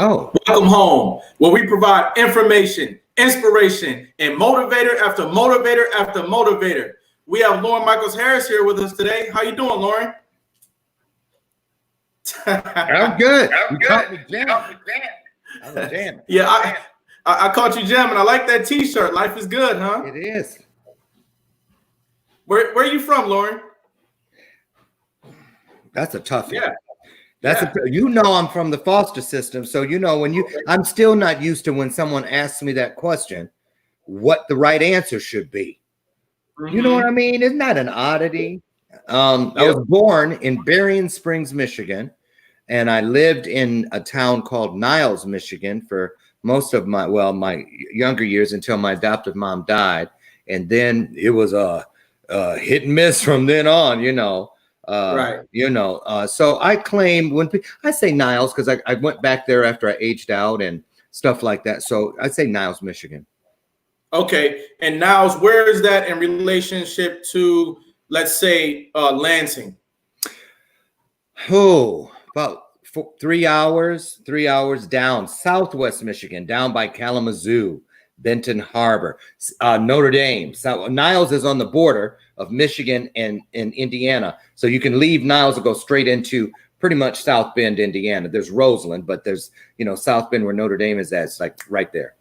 show. Welcome home, where we provide information, inspiration, and motivator after motivator after motivator. We have Lauren Michaels Harris here with us today. How you doing, Lauren? I'm good. You caught me jamming. I was jamming. Yeah, I caught you jamming. I like that T-shirt. Life is good, huh? It is. Where are you from, Lauren? That's a tough one. Yeah. I'm from the foster system, so I'm still not used to when someone asks me that question, what the right answer should be. Mm-hmm. You know what I mean? Isn't that an oddity? I was born in Berrien Springs, Michigan, and I lived in a town called Niles, Michigan for most of my younger years until my adoptive mom died, and then it was a hit and miss from then on. Right. So I claim when I say Niles because I went back there after I aged out and stuff like that. So I say Niles, Michigan. Okay. And Niles, where is that in relationship to, let's say, Lansing? Oh, about 3 hours down, Southwest Michigan, down by Kalamazoo, Benton Harbor, Notre Dame. So Niles is on the border of Michigan and Indiana. So you can leave Niles and go straight into pretty much South Bend, Indiana. There's Roseland, but there's, South Bend where Notre Dame is at. It's like right there.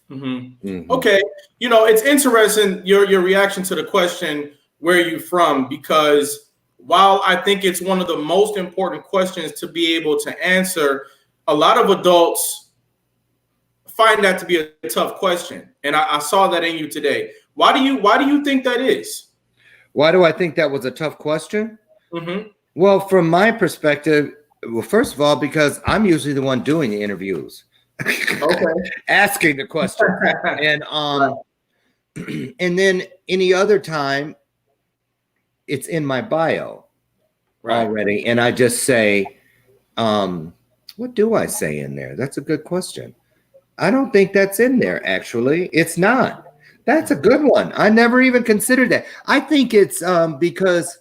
Mm-hmm. Mm-hmm. Okay. It's interesting, your reaction to the question, where are you from? Because while I think it's one of the most important questions to be able to answer, a lot of adults find that to be a tough question. And I saw that in you today. Why do you think that is? Why do I think that was a tough question? Mm-hmm. Well, from my perspective, first of all, because I'm usually the one doing the interviews. Okay. Asking the question. And and then any other time, it's in my bio already. And I just say, what do I say in there? That's a good question. I don't think that's in there, actually. It's not. That's a good one. I never even considered that. I think it's because,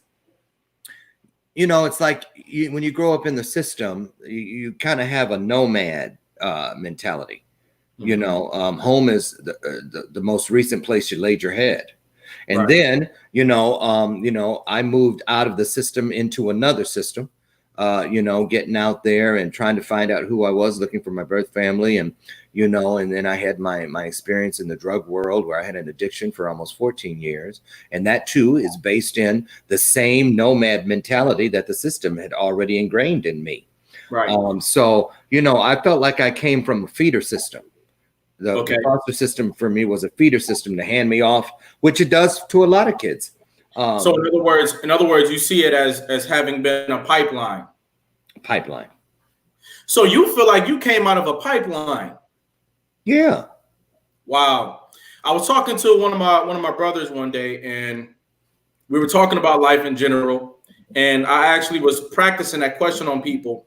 it's like when you grow up in the system, you kind of have a nomad mentality. Mm-hmm. Home is the most recent place you laid your head. And then, I moved out of the system into another system, getting out there and trying to find out who I was, looking for my birth family. And, and then I had my experience in the drug world where I had an addiction for almost 14 years. And that, too, is based in the same nomad mentality that the system had already ingrained in me. Right. So, I felt like I came from a feeder system. The foster system for me was a feeder system to hand me off, which it does to a lot of kids. So in other words, you see it as having been a pipeline. Pipeline. So you feel like you came out of a pipeline. Yeah. Wow. I was talking to one of my brothers one day, and we were talking about life in general. And I actually was practicing that question on people.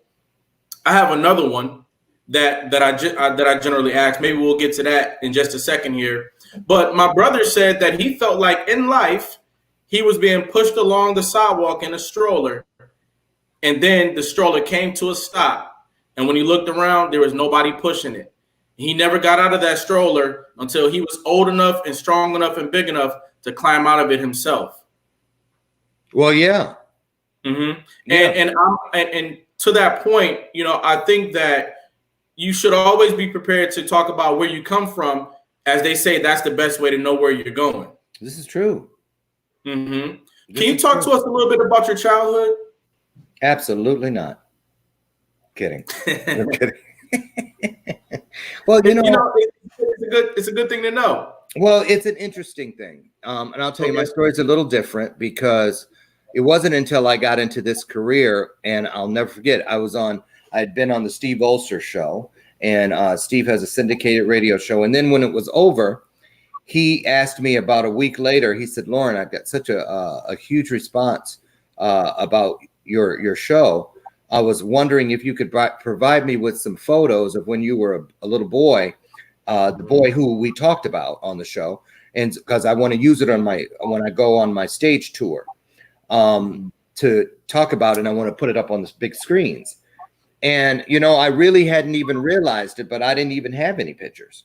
I have another one that I generally ask. Maybe we'll get to that in just a second here. But my brother said that he felt like in life he was being pushed along the sidewalk in a stroller, and then the stroller came to a stop. And when he looked around, there was nobody pushing it. He never got out of that stroller until he was old enough and strong enough and big enough to climb out of it himself. Well, yeah. Mm-hmm. Yeah. And to that point, I think that you should always be prepared to talk about where you come from. As they say, that's the best way to know where you're going. This is true. Mm-hmm. Can you talk to us a little bit about your childhood? Absolutely not. Kidding. I'm kidding. Well, it's a good thing to know. Well, it's an interesting thing. And I'll tell you, my story's a little different because it wasn't until I got into this career, and I'll never forget, I'd been on the Steve Olser show, and Steve has a syndicated radio show. And then when it was over, he asked me about a week later, he said, Lauren, I've got such a huge response about your show. I was wondering if you could provide me with some photos of when you were a little boy, the boy who we talked about on the show. And because I want to use it when I go on my stage tour to talk about it, and I want to put it up on the big screens. And, you know, I really hadn't even realized it, but I didn't even have any pictures.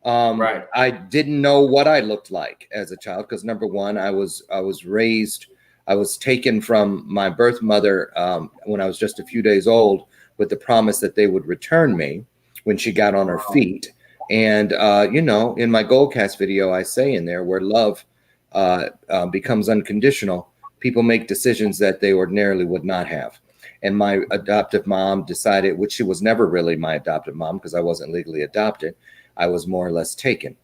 Right. I didn't know what I looked like as a child because, number one, I was taken from my birth mother when I was just a few days old with the promise that they would return me when she got on her feet. And, you know, in my Goldcast video, I say in there, where love becomes unconditional, people make decisions that they ordinarily would not have. And my adoptive mom decided, which she was never really my adoptive mom because I wasn't legally adopted. I was more or less taken.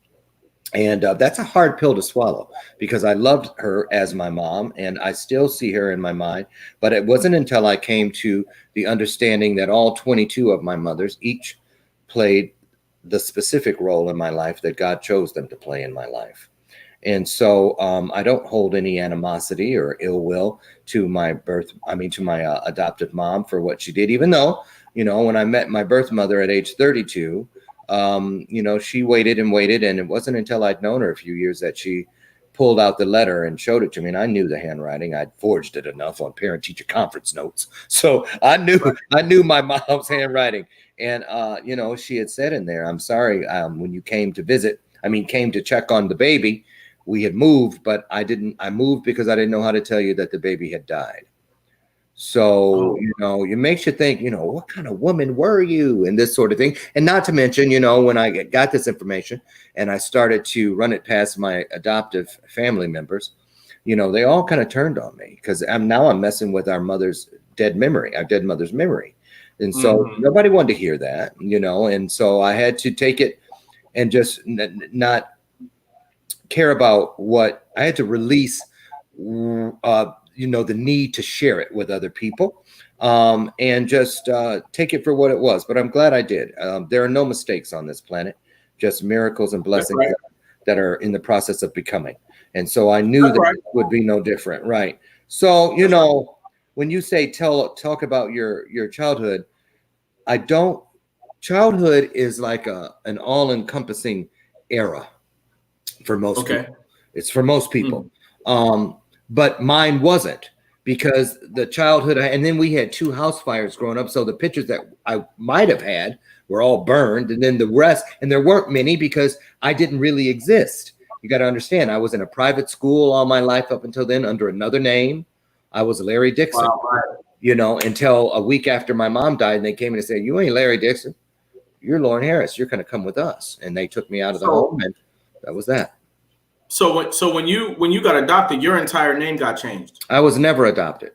And that's a hard pill to swallow because I loved her as my mom and I still see her in my mind. But it wasn't until I came to the understanding that all 22 of my mothers each played the specific role in my life that God chose them to play in my life. And so I don't hold any animosity or ill will to my adoptive mom for what she did, even though, you know, when I met my birth mother at age 32, you know, she waited and waited. And it wasn't until I'd known her a few years that she pulled out the letter and showed it to me. And I knew the handwriting. I'd forged it enough on parent teacher conference notes. So I knew my mom's handwriting. And, you know, she had said in there, I'm sorry, when you came to check on the baby, we had moved, but I moved because I didn't know how to tell you that the baby had died. So, you know, it makes you think, you know, what kind of woman were you and this sort of thing. And not to mention, you know, when I got this information and I started to run it past my adoptive family members, you know, they all kind of turned on me because I'm messing with our mother's dead mother's memory. And so nobody wanted to hear that, you know, and so I had to take it and just not care about what I had to release, you know, the need to share it with other people and just take it for what it was. But I'm glad I did. There are no mistakes on this planet, just miracles and blessings that are in the process of becoming. And so I knew that it would be no different. Right. So, you know, when you say talk about your childhood, childhood is like an all-encompassing era for most people. It's for most people. But mine wasn't because the childhood, and then we had 2 house fires growing up. So the pictures that I might have had were all burned. And then the rest, and there weren't many because I didn't really exist. You got to understand, I was in a private school all my life up until then under another name. I was Larry Dixon, you know, until a week after my mom died. And they came in and said, you ain't Larry Dixon. You're Lauren Harris. You're going to come with us. And they took me out of the home, and that was that. So when you got adopted, your entire name got changed. I was never adopted.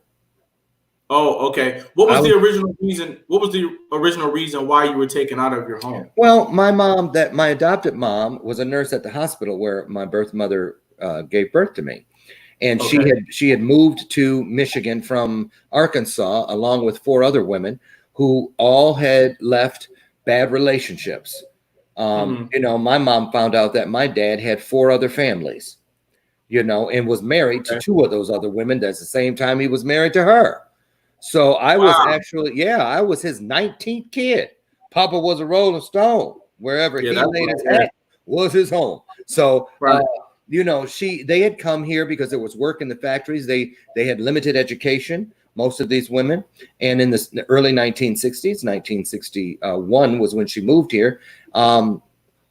Oh, okay. What was the original reason? What was the original reason why you were taken out of your home? Well, my adopted mom was a nurse at the hospital where my birth mother gave birth to me. And she had moved to Michigan from Arkansas along with 4 other women who all had left bad relationships. You know, my mom found out that my dad had 4 other families, you know, and was married to 2 of those other women. That's the same time he was married to her. So I was actually, I was his 19th kid. Papa was a Rolling Stone. Wherever he laid his hat was his home. So, you know, they had come here because there was work in the factories. They had limited education, most of these women. And in the early 1960s, 1961 was when she moved here.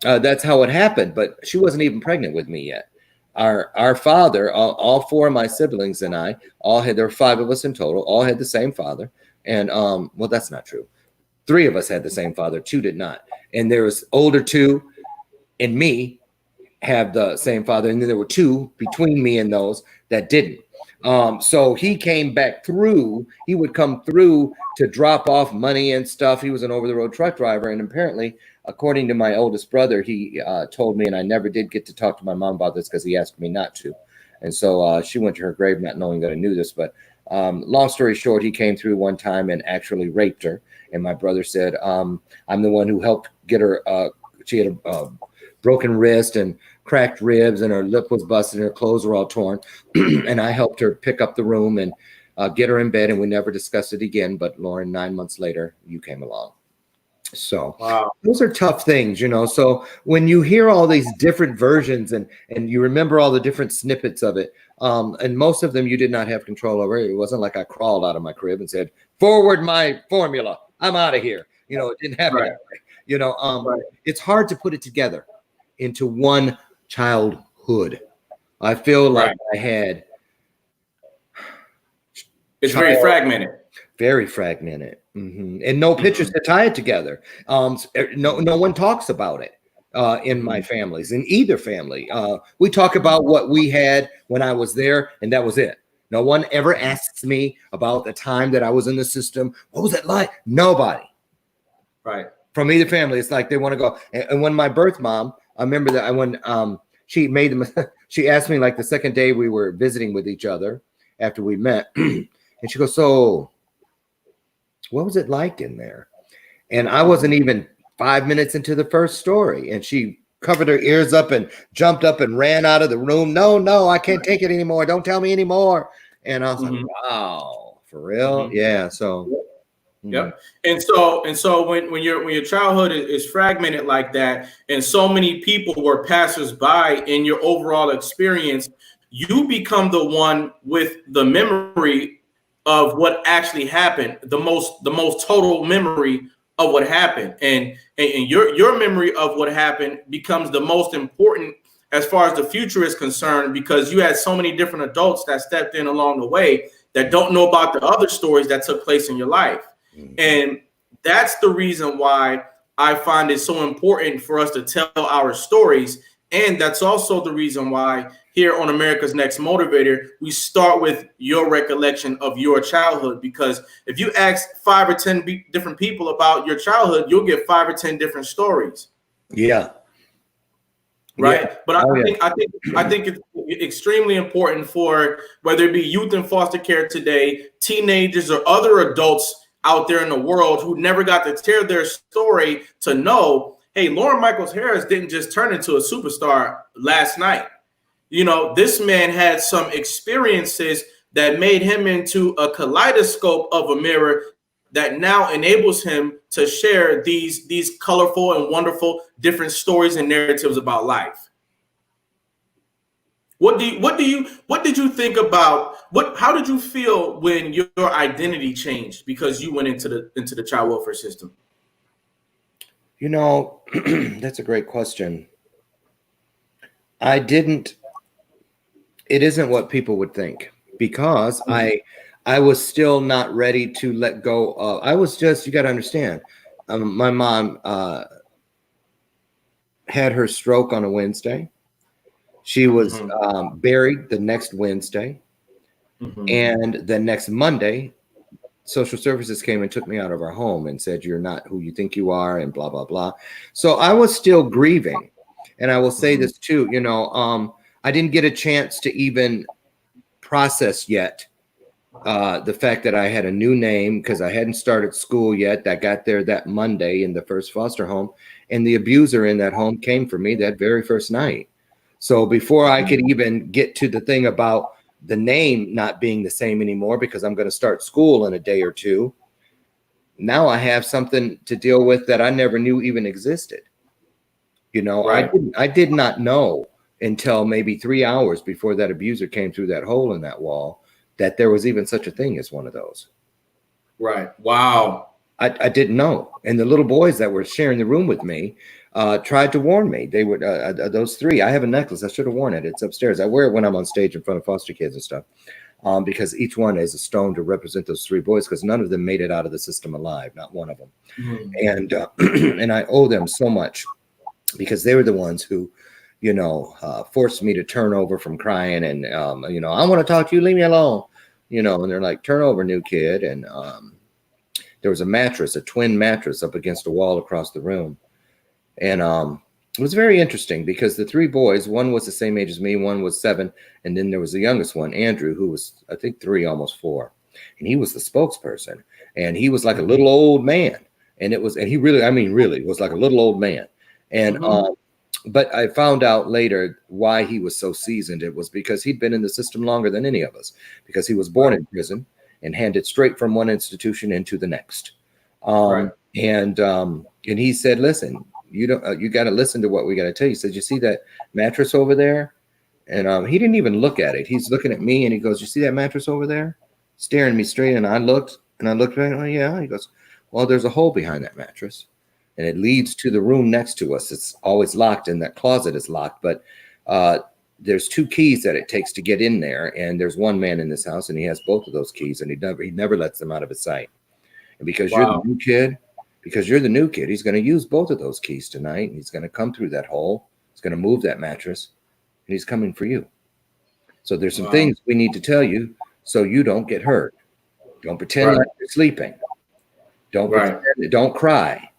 That's how it happened. But she wasn't even pregnant with me yet. Our father, all 4 of my siblings and I, there were 5 of us in total, all had the same father. And well, that's not true. 3 of us had the same father, 2 did not. And there was older 2 and me have the same father. And then there were 2 between me and those that didn't. So he came back through. He would come through to drop off money and stuff. He was an over-the-road truck driver. And apparently, according to my oldest brother, he told me, and I never did get to talk to my mom about this because he asked me not to. And so she went to her grave not knowing that I knew this. But long story short, he came through one time and actually raped her. And my brother said, I'm the one who helped get her. She had a broken wrist and cracked ribs, and her lip was busted, and her clothes were all torn. And I helped her pick up the room and get her in bed, and we never discussed it again. But Lauren, 9 months later, you came along. So those are tough things, you know. So when you hear all these different versions and you remember all the different snippets of it, and most of them you did not have control over. It wasn't like I crawled out of my crib and said, forward my formula. I'm out of here. It didn't happen Right. that way. Right. It's hard to put it together into one childhood. I feel like Right. I had It's very fragmented. very fragmented, and no pictures to tie it together. No one talks about it in my families, in either family. We talk about what we had when I was there, and that was it. No one ever asks me about the time that I was in the system. What was it like? Nobody. Right. From either family. It's like they want to go. And when my birth mom, I remember that when she made them, she asked me like the second day we were visiting with each other after we met, and she goes, "So, what was it like in there?" And I wasn't even 5 minutes into the first story, and she covered her ears up and jumped up and ran out of the room. No, I can't take it anymore. Don't tell me anymore. And I was like, wow, for real? Yeah. So. Yep. And so when your childhood is fragmented like that, and so many people were passersby in your overall experience, you become the one with the memory of what actually happened, the most total memory of what happened, and your memory of what happened becomes the most important as far as the future is concerned, because you had so many different adults that stepped in along the way that don't know about the other stories that took place in your life. And that's the reason why I find it so important for us to tell our stories. And that's also the reason why here on America's Next Motivator, we start with your recollection of your childhood. Because if you ask 5 or 10 different people about your childhood, you'll get 5 or 10 different stories. Yeah. Right. Yeah. But I think it's extremely important for whether it be youth in foster care today, teenagers, or other adults out there in the world who never got to tell their story to know, hey, Lauren Michaels Harris didn't just turn into a superstar last night. This man had some experiences that made him into a kaleidoscope of a mirror that now enables him to share these colorful and wonderful different stories and narratives about life. What did you think about how did you feel when your identity changed because you went into the child welfare system? That's a great question. It isn't what people would think, because I was still not ready to let go of. You got to understand, my mom had her stroke on a Wednesday. She was buried the next Wednesday. And the next Monday, social services came and took me out of our home and said, "You're not who you think you are," and blah, blah, blah. So I was still grieving. And I will say this too, I didn't get a chance to even process yet the fact that I had a new name, because I hadn't started school yet. I got there that Monday in the first foster home, and the abuser in that home came for me that very first night. So before I could even get to the thing about the name not being the same anymore, because I'm going to start school in a day or two, now I have something to deal with that I never knew even existed. Right. I did not know until maybe 3 hours before that abuser came through that hole in that wall that there was even such a thing as one of those. Right. Wow. I didn't know. And the little boys that were sharing the room with me tried to warn me. They would, those three. I have a necklace. I should have worn it. It's upstairs. I wear it when I'm on stage in front of foster kids and stuff, because each one is a stone to represent those three boys, because none of them made it out of the system alive. Not one of them. And and I owe them so much, because they were the ones who, forced me to turn over from crying. And, I want to talk to you. Leave me alone. And they're like, turn over, new kid. And there was a twin mattress up against a wall across the room. And it was very interesting, because the three boys, one was the same age as me, one was 7. And then there was the youngest one, Andrew, who was, I think, 3, almost 4. And he was the spokesperson. And he was like a little old man. And he really was like a little old man. And, but I found out later why he was so seasoned. It was because he'd been in the system longer than any of us, because he was born in prison and handed straight from one institution into the next. And he said, listen, you got to listen to what we got to tell you. He said, you see that mattress over there? And he didn't even look at it. He's looking at me and he goes, you see that mattress over there? Staring me straight. And I looked right. Oh, yeah. He goes, Well, there's a hole behind that mattress, and it leads to the room next to us. It's always locked, and that closet is locked, but there's 2 keys that it takes to get in there, and there's one man in this house, and he has both of those keys, and he never lets them out of his sight. And because you're the new kid, he's going to use both of those keys tonight, and he's going to come through that hole. He's going to move that mattress, and he's coming for you. So there's some things we need to tell you so you don't get hurt. Don't pretend like you're sleeping. Don't pretend, don't cry.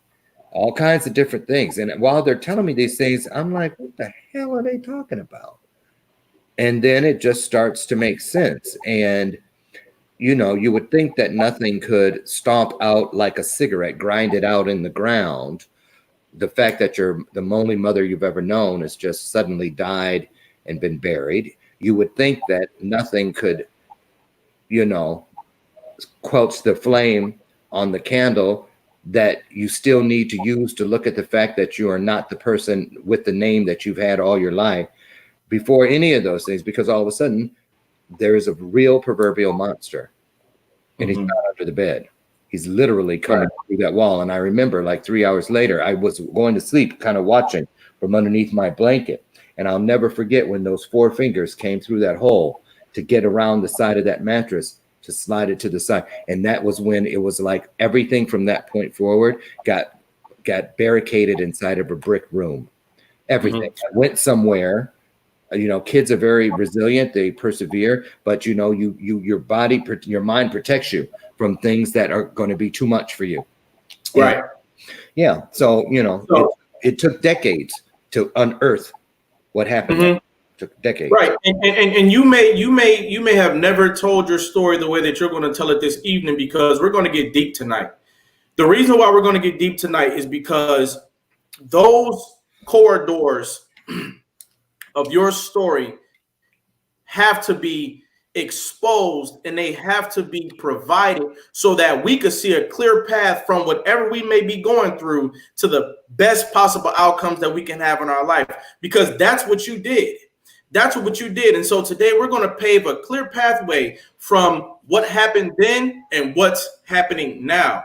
All kinds of different things. And while they're telling me these things, I'm like, what the hell are they talking about? And then it just starts to make sense. And, you know, you would think that nothing could stomp out like a cigarette, grind it out in the ground. The fact that the only mother you've ever known has just suddenly died and been buried. You would think that nothing could, you know, quench the flame on the candle that you still need to use to look at the fact that you are not the person with the name that you've had all your life before any of those things, because all of a sudden there is a real proverbial monster, and he's not under the bed. He's literally coming through that wall. And I remember like 3 hours later, I was going to sleep, kind of watching from underneath my blanket. And I'll never forget when those 4 fingers came through that hole to get around the side of that mattress, to slide it to the side. And that was when it was like everything from that point forward got barricaded inside of a brick room. Everything. I went somewhere. You know, kids are very resilient. They persevere, but you know, your body, your mind protects you from things that are going to be too much for you. Right. Yeah. So, you know, it took decades to unearth what happened. It took decades. Right. And you may have never told your story the way that you're going to tell it this evening, because we're going to get deep tonight. The reason why we're going to get deep tonight is because those corridors of your story have to be exposed, and they have to be provided so that we could see a clear path from whatever we may be going through to the best possible outcomes that we can have in our life, because that's what you did. That's what you did. And so today we're going to pave a clear pathway from what happened then and what's happening now.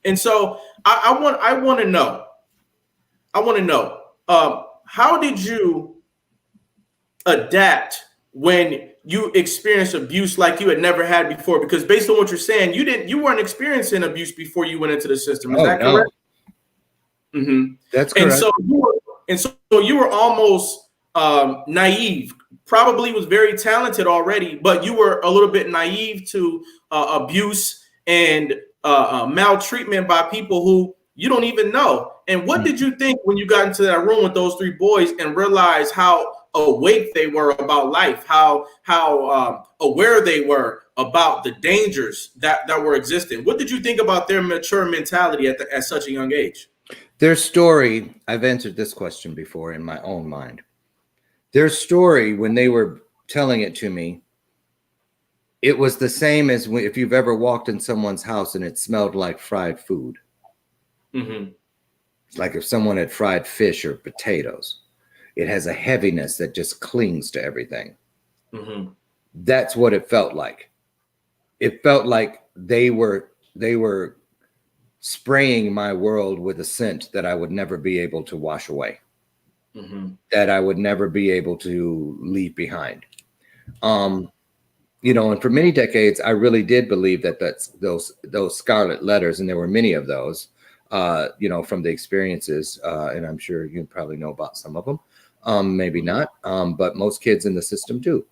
And so I want to know, how did you adapt when you experienced abuse like you had never had before? Because based on what you're saying, you weren't experiencing abuse before you went into the system. Is that correct? That's correct. And so you were almost naive. Probably was very talented already, but you were a little bit naive to abuse and maltreatment by people who you don't even know. And what did you think when you got into that room with those 3 boys and realized how awake they were about life, how aware they were about the dangers that were existing? What did you think about their mature mentality at such a young age? Their story, I've answered this question before in my own mind. Their story, when they were telling it to me, it was the same as if you've ever walked in someone's house and it smelled like fried food. It's like if someone had fried fish or potatoes. It has a heaviness that just clings to everything. That's what it felt like. It felt like they were spraying my world with a scent that I would never be able to wash away, that I would never be able to leave behind. You know, and for many decades, I really did believe that that's those scarlet letters, and there were many of those, you know, from the experiences, and I'm sure you probably know about some of them. Maybe not, but most kids in the system do.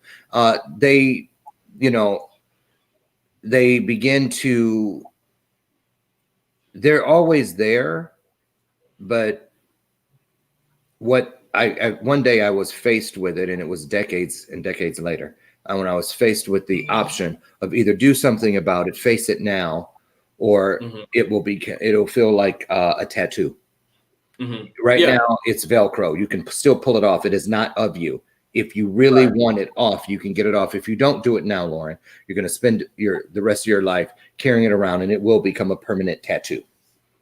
They, you know, they begin to, they're always there, but what one day I was faced with it, and it was decades and decades later, when I was faced with the option of either do something about it, face it now, or it'll feel like a tattoo. Right now, it's Velcro. You can still pull it off. It is not of you. If you really want it off, you can get it off. If you don't do it now, Lauren, you're going to spend the rest of your life carrying it around, and it will become a permanent tattoo.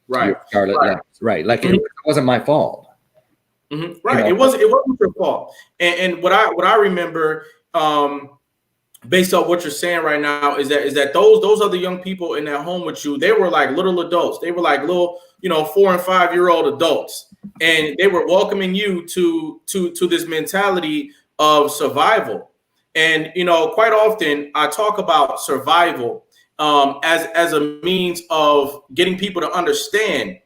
Right. Right. Like it wasn't my fault. Right. You know? It wasn't your fault. And what I remember, based on what you're saying right now, is that those other young people in that home with you, they were like little adults. They were like little, 4 and 5-year-old adults, and they were welcoming you to this mentality of survival. And quite often I talk about survival as a means of getting people to understand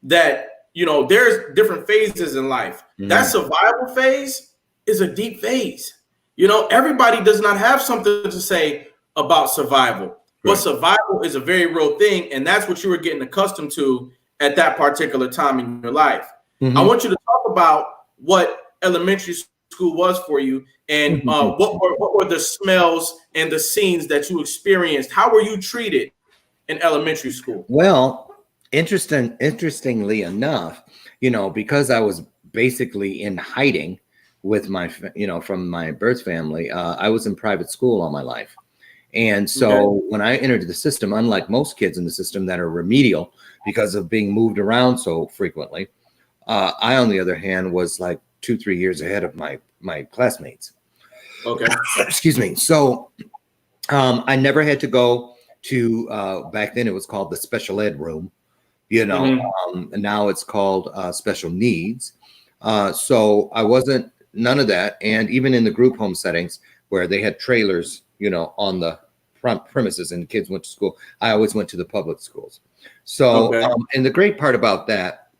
that there's different phases in life. That survival phase is a deep phase. Everybody does not have something to say about survival, but survival is a very real thing, and that's what you were getting accustomed to at that particular time in your life. I want you to talk about what elementary school was for you, and what were the smells and the scenes that you experienced. How were you treated in elementary school? Well, interestingly enough, because I was basically in hiding with from my birth family, I was in private school all my life. And so when I entered the system, unlike most kids in the system that are remedial because of being moved around so frequently, I, on the other hand, was like 2-3 years ahead of my classmates. Okay. Excuse me. So I never had to go to, back then it was called the special ed room, and now it's called special needs. So I wasn't none of that. And even in the group home settings where they had trailers, on the front premises and kids went to school, I always went to the public schools. So, and the great part about that,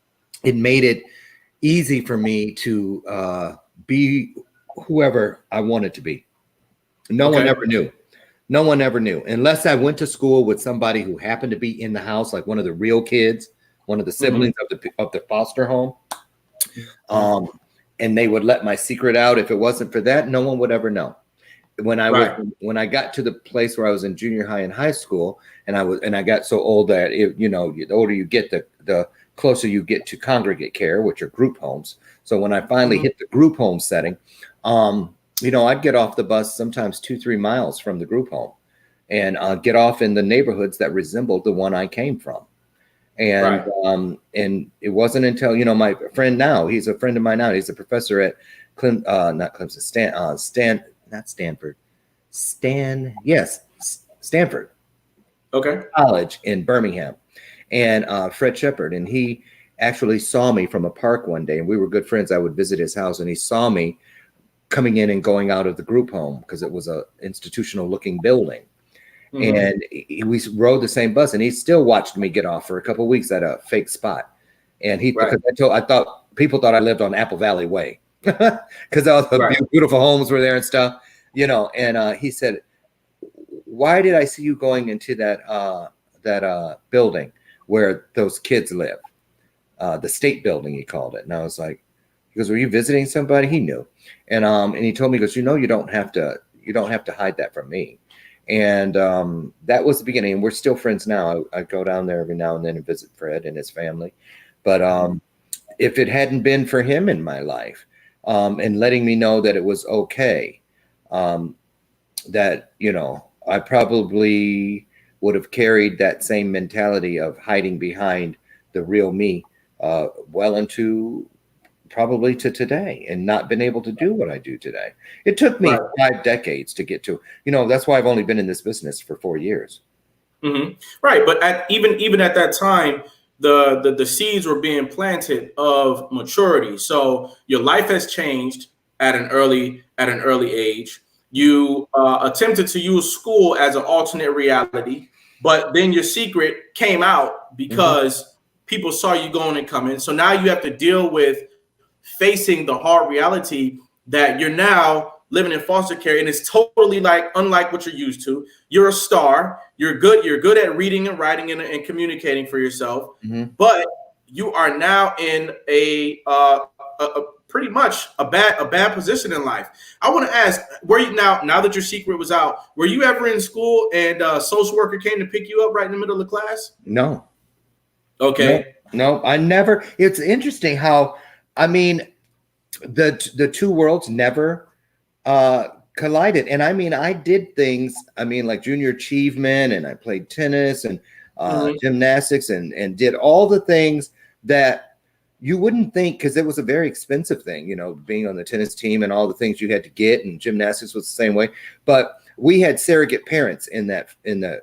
it made it easy for me to be whoever I wanted to be. No one ever knew. No one ever knew, unless I went to school with somebody who happened to be in the house, like one of the real kids, one of the siblings of the foster home. And they would let my secret out. If it wasn't for that, no one would ever know. When I got to the place where I was in junior high and high school, and I got so old that the older you get, the closer you get to congregate care, which are group homes. So when I finally hit the group home setting, I'd get off the bus sometimes 2-3 miles from the group home, and get off in the neighborhoods that resembled the one I came from. And and it wasn't until my friend now, he's a friend of mine now. He's a professor at Stanford College in Birmingham, and Fred Shepard, and he actually saw me from a park one day, and we were good friends. I would visit his house, and he saw me coming in and going out of the group home because it was a institutional looking building. And we rode the same bus, and he still watched me get off for a couple of weeks at a fake spot. And because I thought people thought I lived on Apple Valley Way because all the beautiful homes were there and stuff, and he said, "Why did I see you going into that building where those kids live? The state building," he called it. And I was like, he goes, "Were you visiting somebody?" He knew. And he told me, he goes, you don't have to hide that from me. And that was the beginning. And we're still friends now. I go down there every now and then and visit Fred and his family. But if it hadn't been for him in my life, and letting me know that it was okay, that, I probably would have carried that same mentality of hiding behind the real me well into probably to today, and not been able to do what I do today. It took me 5 decades to get to, that's why I've only been in this business for 4 years. Right. But even at that time, the seeds were being planted of maturity. So your life has changed at an early age. You attempted to use school as an alternate reality, but then your secret came out because people saw you going and coming. So now you have to deal with facing the hard reality that you're now living in foster care, and it's totally unlike what you're used to. You're a star. You're good at reading and writing and communicating for yourself, but you are now in a pretty much a bad position in life. I want to ask, were you now that your secret was out, were you ever in school and a social worker came to pick you up right in the middle of the class? No. Okay. No, I never. It's interesting how, the two worlds never collided. And I did things, like junior achievement, and I played tennis and gymnastics and did all the things that, you wouldn't think, because it was a very expensive thing, you know, being on the tennis team and all the things you had to get, and gymnastics was the same way. But we had surrogate parents in the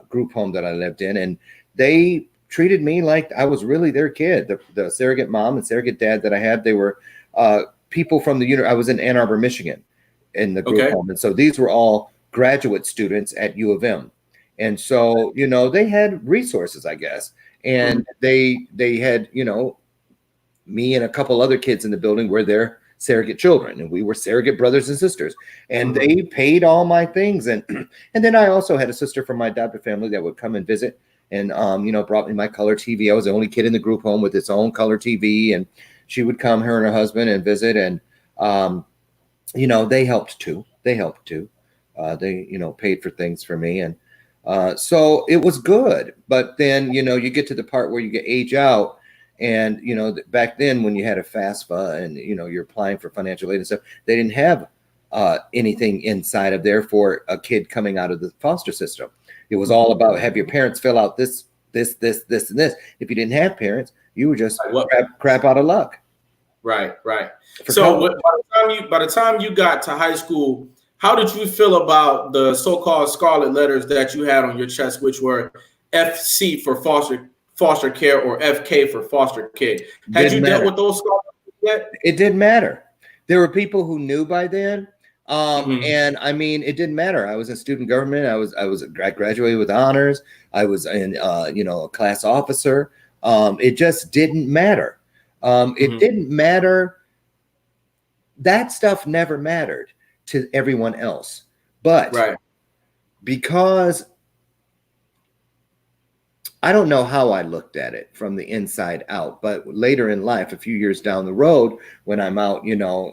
group home that I lived in, and they treated me like I was really their kid. The surrogate mom and surrogate dad that I had, they were people from the I was in Ann Arbor, Michigan, in the group home, and so these were all graduate students at U of M, and so you know they had resources, I guess, and they had, you know, me and a couple other kids in the building were their surrogate children, and we were surrogate brothers and sisters, and they paid all my things, and then I also had a sister from my adopted family that would come and visit, and you know, brought me my color TV. I was the only kid in the group home with its own color TV, and she would come, her and her husband, and visit, and you know, they helped too. They, you know, paid for things for me, and so it was good. But then, you know, you get to the part where you get age out. And, you know, back then when you had a FAFSA and, you know, you're applying for financial aid and stuff, they didn't have anything inside of there for a kid coming out of the foster system. It was all about have your parents fill out this, and this. If you didn't have parents, you were just crap out of luck. Right. So by the time you got to high school, how did you feel about the so-called scarlet letters that you had on your chest, which were FC for foster care or FK for foster kid? Had you dealt with those yet? It didn't matter. There were people who knew by then, and I mean, it didn't matter. I was in student government. I graduated with honors. I was in you know, a class officer. It just didn't matter. It didn't matter. That stuff never mattered to everyone else, but because I don't know how I looked at it from the inside out, but later in life, a few years down the road, when I'm out, you know,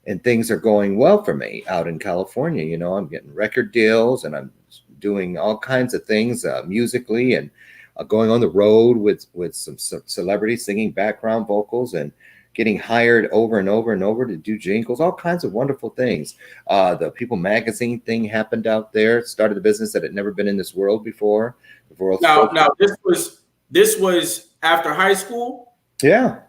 and things are going well for me out in California, you know, I'm getting record deals and I'm doing all kinds of things musically, and going on the road with some celebrities singing background vocals, and getting hired over and over and over to do jingles, all kinds of wonderful things. The People magazine thing happened out there, started a business that had never been in this world before. Now this was after high school? Yeah.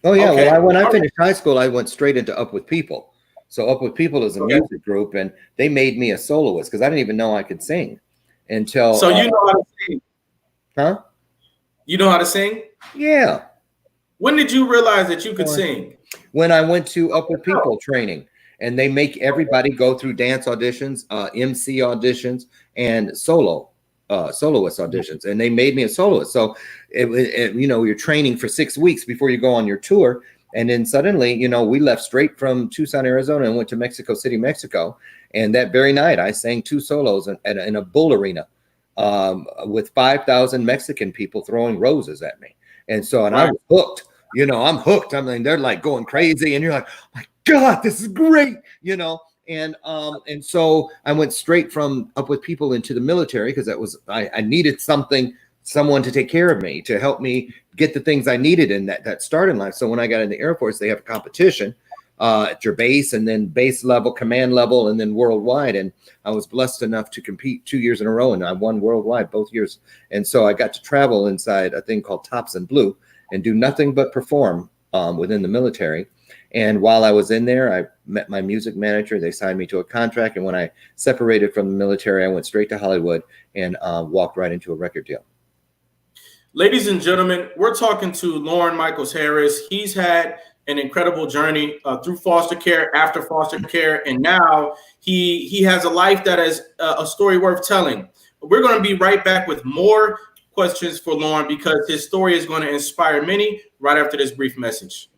Oh yeah. Okay. Well, when I finished high school, I went straight into Up With People. So Up With People is a music group, and they made me a soloist because I didn't even know I could sing until. So you know how to sing? Huh? You know how to sing? Yeah. When did you realize that you could sing? When I went to Up With People training, and they make everybody go through dance auditions, MC auditions, and soloist auditions, and they made me a soloist. So you know, you're training for 6 weeks before you go on your tour, and then suddenly, you know, we left straight from Tucson, Arizona, and went to Mexico City, Mexico, and that very night I sang 2 solos in a bull arena with 5,000 Mexican people throwing roses at me, and so I was hooked. You know, I'm hooked. I mean, they're like going crazy, and you're like, oh my God, this is great, you know. And so I went straight from Up With People into the military because that was I needed someone to take care of me, to help me get the things I needed in that start in life. So when I got in the Air Force, they have a competition at your base, and then base level, command level, and then worldwide. And I was blessed enough to compete 2 years in a row, and I won worldwide both years. And so I got to travel inside a thing called Tops and Blue and do nothing but perform within the military. And while I was in there, I met my music manager. They signed me to a contract. And when I separated from the military, I went straight to Hollywood and walked right into a record deal. Ladies and gentlemen, we're talking to Lauren Michaels Harris. He's had an incredible journey through foster care, after foster care, and now he has a life that is a story worth telling. We're going to be right back with more questions for Lauren, because his story is going to inspire many right after this brief message.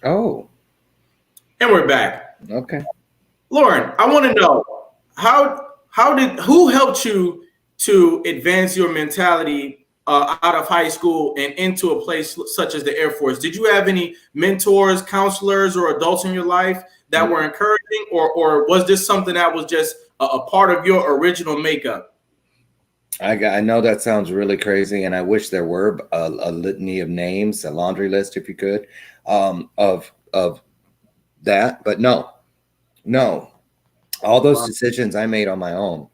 Oh. And we're back. Okay. Lauren, I want to know who helped you to advance your mentality out of high school and into a place such as the Air Force, did you have any mentors, counselors, or adults in your life that were encouraging, or was this something that was just a part of your original makeup? I know that sounds really crazy, and I wish there were a litany of names, a laundry list, if you could, of that. But no, all those decisions I made on my own,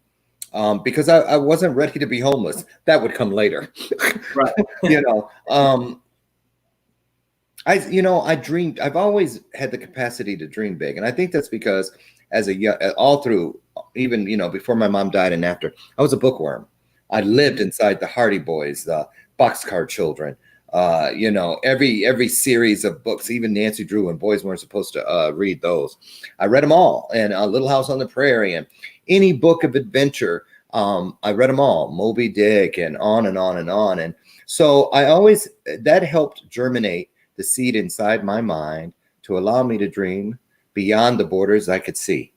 because I wasn't ready to be homeless. That would come later, Right? I dreamed. I've always had the capacity to dream big, and I think that's because as a young, all through, even before my mom died and after, I was a bookworm. I lived inside the Hardy Boys, the Boxcar Children, every series of books, even Nancy Drew, and boys weren't supposed to read those. I read them all, and Little House on the Prairie, and any book of adventure. I read them all, Moby Dick, and on and on and on. And so that helped germinate the seed inside my mind to allow me to dream beyond the borders I could see.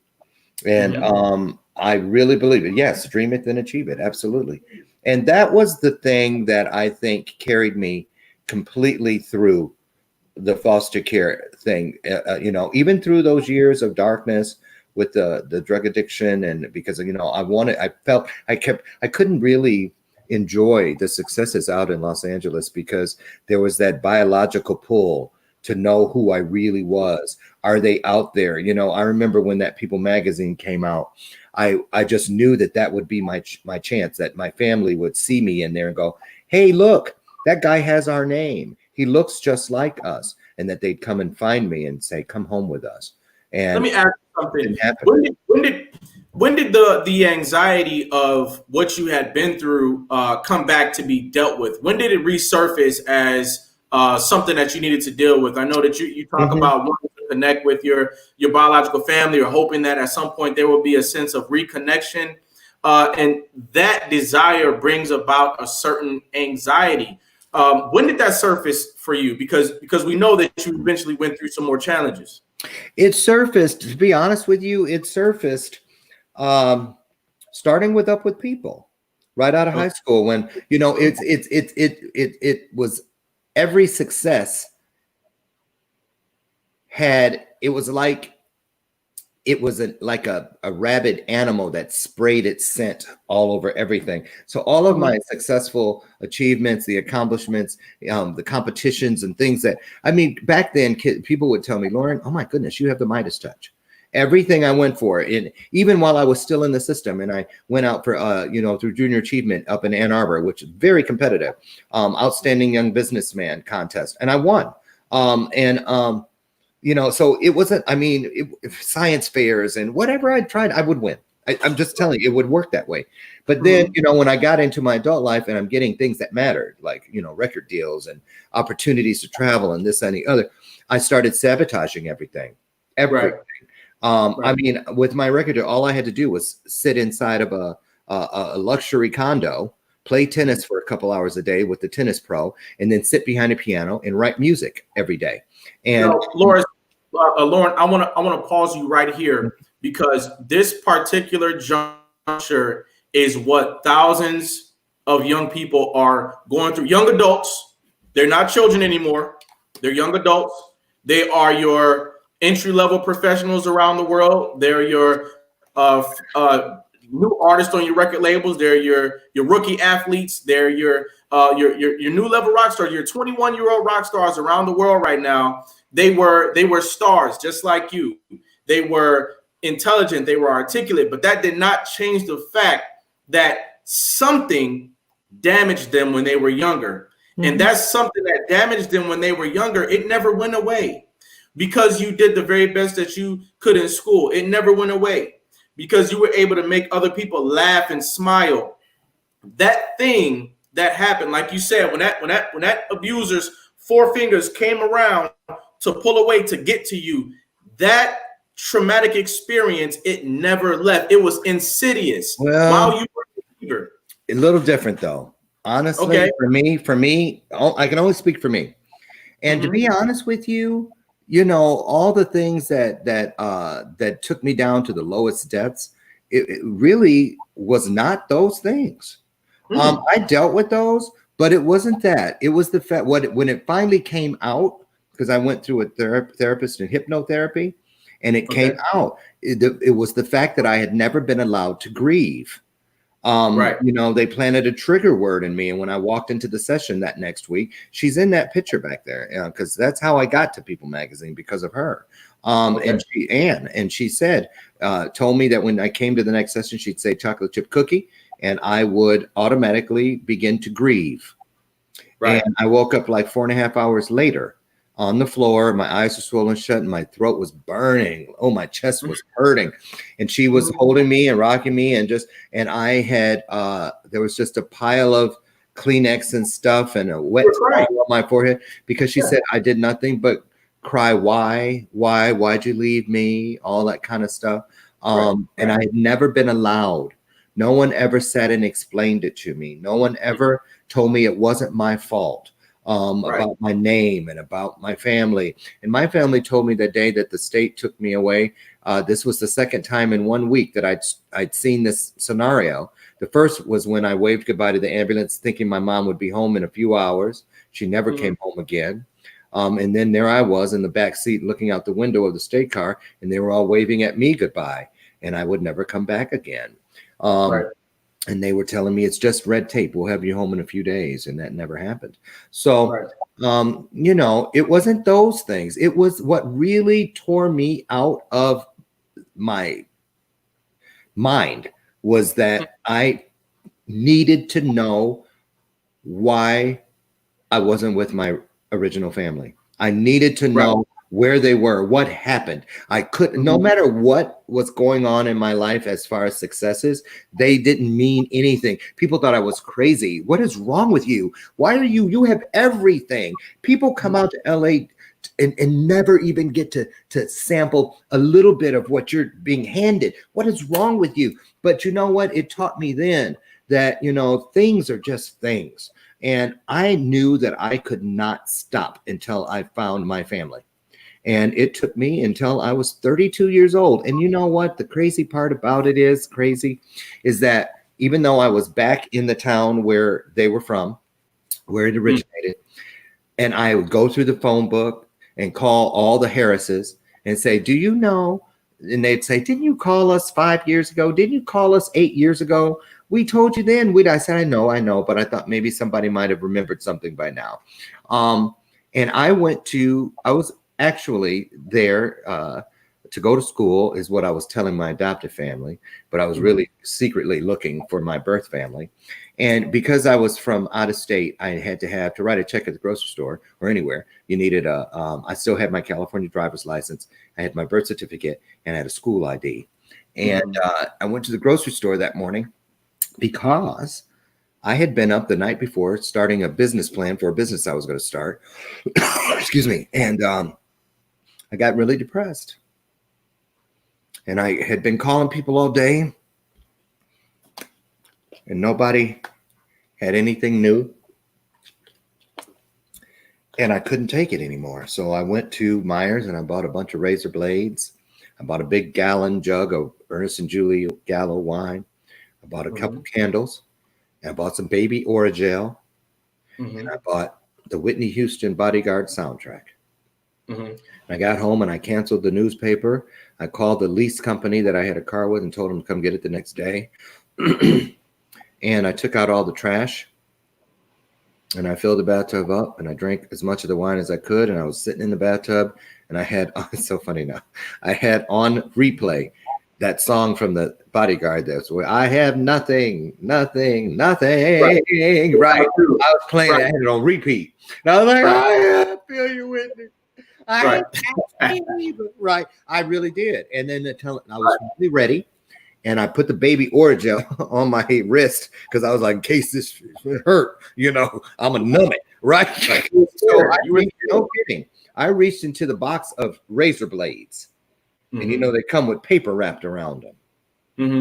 And I really believe it. Yes, dream it, then achieve it. Absolutely. And that was the thing that I think carried me completely through the foster care thing. Even through those years of darkness with the drug addiction, and because I couldn't really enjoy the successes out in Los Angeles because there was that biological pull to know who I really was. Are they out there? I remember when that People magazine came out, I just knew that would be my chance, that my family would see me in there and go, hey, look, that guy has our name. He looks just like us. And that they'd come and find me and say, come home with us. And let me ask you something. When did the anxiety of what you had been through come back to be dealt with? When did it resurface as something that you needed to deal with? I know that you talk about wanting to connect with your biological family, or hoping that at some point there will be a sense of reconnection, and that desire brings about a certain anxiety. When did that surface for you? Because we know that you eventually went through some more challenges. It surfaced, to be honest with you, starting with Up With People right out of high school, when it was every success was like a rabid animal that sprayed its scent all over everything. So all of my successful achievements, the accomplishments, the competitions and things back then, people would tell me, Lauren, oh my goodness, you have the Midas touch. Everything I went for, even while I was still in the system, and I went out for, through junior achievement up in Ann Arbor, which is very competitive, outstanding young businessman contest, and I won. So it wasn't, science fairs and whatever I tried, I would win. I'm just telling you, it would work that way. But then, when I got into my adult life and I'm getting things that mattered, like, record deals and opportunities to travel and this and the other, I started sabotaging everything. Right. With my record deal, all I had to do was sit inside of a luxury condo, play tennis for a couple hours a day with the tennis pro, and then sit behind a piano and write music every day. And Lauren, I want to pause you right here, because this particular juncture is what thousands of young people are going through. Young adults, they're not children anymore. They're young adults. They are your entry-level professionals around the world. They're your new artists on your record labels. They're your rookie athletes. They're your new level rock stars. Your 21-year-old rock stars around the world right now. They were stars just like you. They were intelligent. They were articulate, but that did not change the fact that something damaged them when they were younger. And that's something that damaged them when they were younger. It never went away. Because you did the very best that you could in school. It never went away. Because you were able to make other people laugh and smile. That thing that happened, like you said, when that abuser's four fingers came around to pull away to get to you, that traumatic experience, it never left. It was insidious while you were a believer. A little different though. Honestly, okay. for me, I can only speak for me. And to be honest with you, all the things that took me down to the lowest depths, it really was not those things. I dealt with those, But it wasn't that. It was the fact when it finally came out, because I went through a therapist in hypnotherapy, and it came out. It was the fact that I had never been allowed to grieve. You know, they planted a trigger word in me, and when I walked into the session that next week, she's in that picture back there, because that's how I got to People Magazine, because of her. And she said, told me that when I came to the next session, she'd say chocolate chip cookie, and I would automatically begin to grieve. And I woke up like 4.5 hours later on the floor. My eyes were swollen shut and my throat was burning. Oh, my chest was hurting. And she was holding me and rocking me, and I had, there was just a pile of Kleenex and stuff and a wet towel on my forehead, because she said I did nothing but cry. Why'd you leave me? All that kind of stuff. And I had never been allowed. No one ever sat and explained it to me. No one ever told me it wasn't my fault, about my name and about my family. And my family told me the day that the state took me away. This was the second time in 1 week that I'd seen this scenario. The first was when I waved goodbye to the ambulance, thinking my mom would be home in a few hours. She never came home again. And then there I was in the back seat looking out the window of the state car, and they were all waving at me goodbye, and I would never come back again. And they were telling me it's just red tape. We'll have you home in a few days. And that never happened. So, you know, it wasn't those things. It was what really tore me out of my mind was that I needed to know why I wasn't with my original family. I needed to know where they were, what happened. I couldn't, no matter what was going on in my life as far as successes, they didn't mean anything. People thought I was crazy. What is wrong with you? Why are you have everything. People come out to LA and never even get to sample a little bit of what you're being handed. What is wrong with you? But you know what? It taught me then that, you know, things are just things. And I knew that I could not stop until I found my family. And it took me until I was 32 years old. And you know what? The crazy part about it is that even though I was back in the town where they were from, where it originated, and I would go through the phone book and call all the Harrises and say, do you know? And they'd say, didn't you call us 5 years ago? Didn't you call us 8 years ago? We told you then. I said, I know, but I thought maybe somebody might have remembered something by now. And I was actually there to go to school is what I was telling my adoptive family, but I was really secretly looking for my birth family. And because I was from out of state, I had to write a check at the grocery store or anywhere. You needed I still had my California driver's license. I had my birth certificate and I had a school ID. And I went to the grocery store that morning because I had been up the night before starting a business plan for a business I was going to start. Excuse me. And I got really depressed. And I had been calling people all day and nobody had anything new. And I couldn't take it anymore. So I went to Myers and I bought a bunch of razor blades. I bought a big gallon jug of Ernest and Julie Gallo wine. I bought a couple candles. And I bought some baby Orajel. And I bought the Whitney Houston Bodyguard soundtrack. And I got home and I canceled the newspaper. I called the lease company that I had a car with and told them to come get it the next day. And I took out all the trash. And I filled the bathtub up and I drank as much of the wine as I could. And I was sitting in the bathtub and I had, oh, it's so funny now. I had on replay that song from the Bodyguard. That's where I have nothing. Right. I was playing it. I had it on repeat. And I was like, I feel you with me. Right. I really did. And then I was really ready. And I put the baby Orajel on my wrist because I was like, in case this hurt, you know, I'm a numb it, right? So no kidding. I reached into the box of razor blades, and you know they come with paper wrapped around them.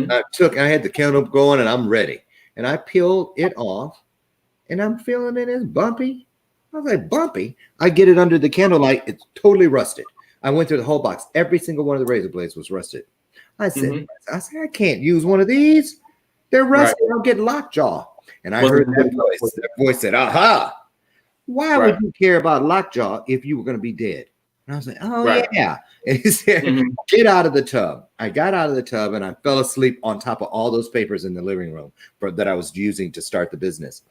I had the candle going, and I'm ready. And I peeled it off, and I'm feeling it is bumpy. I was like, bumpy. I get it under the candlelight. It's totally rusted. I went through the whole box. Every single one of the razor blades was rusted. I said, I can't use one of these. They're rusty. I'll get lockjaw. And I heard that voice said, aha, why would you care about lockjaw if you were going to be dead? And I was like, oh, yeah. And he said, get out of the tub. I got out of the tub and I fell asleep on top of all those papers in the living room that I was using to start the business.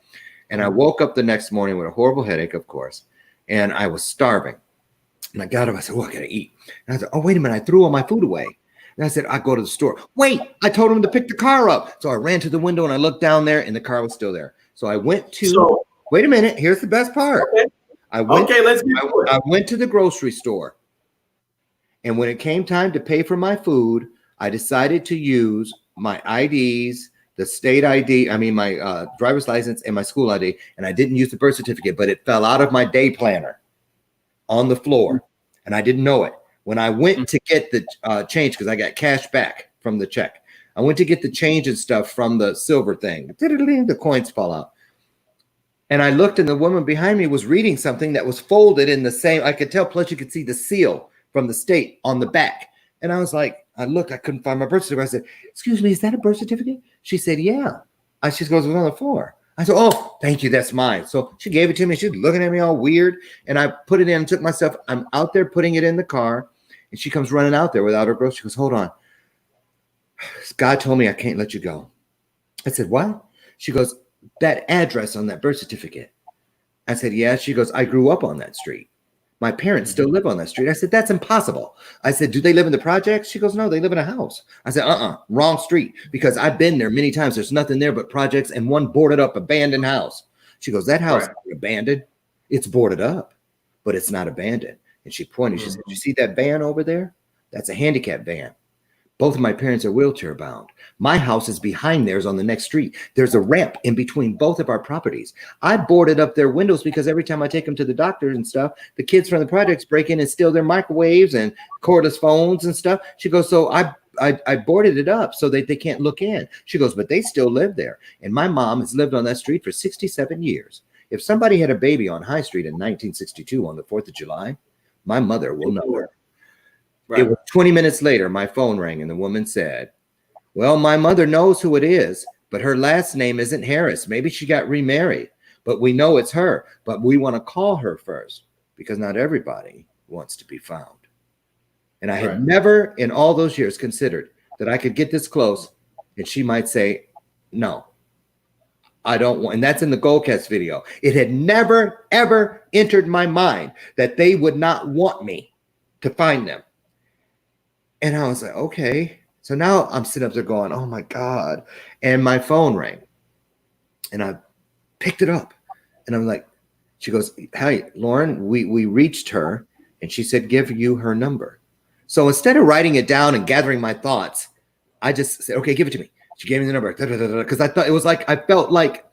And I woke up the next morning with a horrible headache, of course, and I was starving. And I got up, I said, I got to eat. And I said, oh, wait a minute, I threw all my food away. And I said, I go to the store. Wait, I told him to pick the car up. So I ran to the window and I looked down there and the car was still there. So I went to, wait a minute, here's the best part. Okay. I went to the grocery store. And when it came time to pay for my food, I decided to use my IDs, the state ID, my driver's license and my school ID. And I didn't use the birth certificate, but it fell out of my day planner on the floor. And I didn't know it. When I went to get the change, because I got cash back from the check, I went to get the change and stuff from the silver thing. The coins fall out. And I looked and the woman behind me was reading something that was folded in the same, I could tell, plus you could see the seal from the state on the back. And I was like, I couldn't find my birth certificate. I said, excuse me, is that a birth certificate? She said, yeah. She goes, it was on the floor. I said, oh, thank you, that's mine. So she gave it to me. She was looking at me all weird. And I put it in, took myself, I'm out there putting it in the car. And she comes running out there without her groceries. She goes, hold on. God told me I can't let you go. I said, what? She goes, that address on that birth certificate. I said, yeah. She goes, I grew up on that street. My parents still live on that street. I said, that's impossible. I said, do they live in the projects? She goes, no, they live in a house. I said, wrong street, because I've been there many times. There's nothing there but projects and one boarded up abandoned house. She goes, that house is abandoned. It's boarded up, but it's not abandoned. And she pointed, she said, you see that van over there? That's a handicap van. Both of my parents are wheelchair bound. My house is behind theirs on the next street. There's a ramp in between both of our properties. I boarded up their windows because every time I take them to the doctor and stuff, the kids from the projects break in and steal their microwaves and cordless phones and stuff. She goes, so I boarded it up so that they can't look in. She goes, but they still live there. And my mom has lived on that street for 67 years. If somebody had a baby on High Street in 1962 on the 4th of July, my mother will know her. Right. It was 20 minutes later, my phone rang and the woman said, well, my mother knows who it is, but her last name isn't Harris. Maybe she got remarried, but we know it's her. But we want to call her first because not everybody wants to be found. And I had never in all those years considered that I could get this close and she might say, no, I don't want. And that's in the Goldcast video. It had never, ever entered my mind that they would not want me to find them. And I was like, okay. So now I'm sitting up there going, oh my God. And my phone rang. And I picked it up. And I'm like, she goes, hi, Lauren, we reached her. And she said, give you her number. So instead of writing it down and gathering my thoughts, I just said, okay, give it to me. She gave me the number. Because I thought it was like, I felt like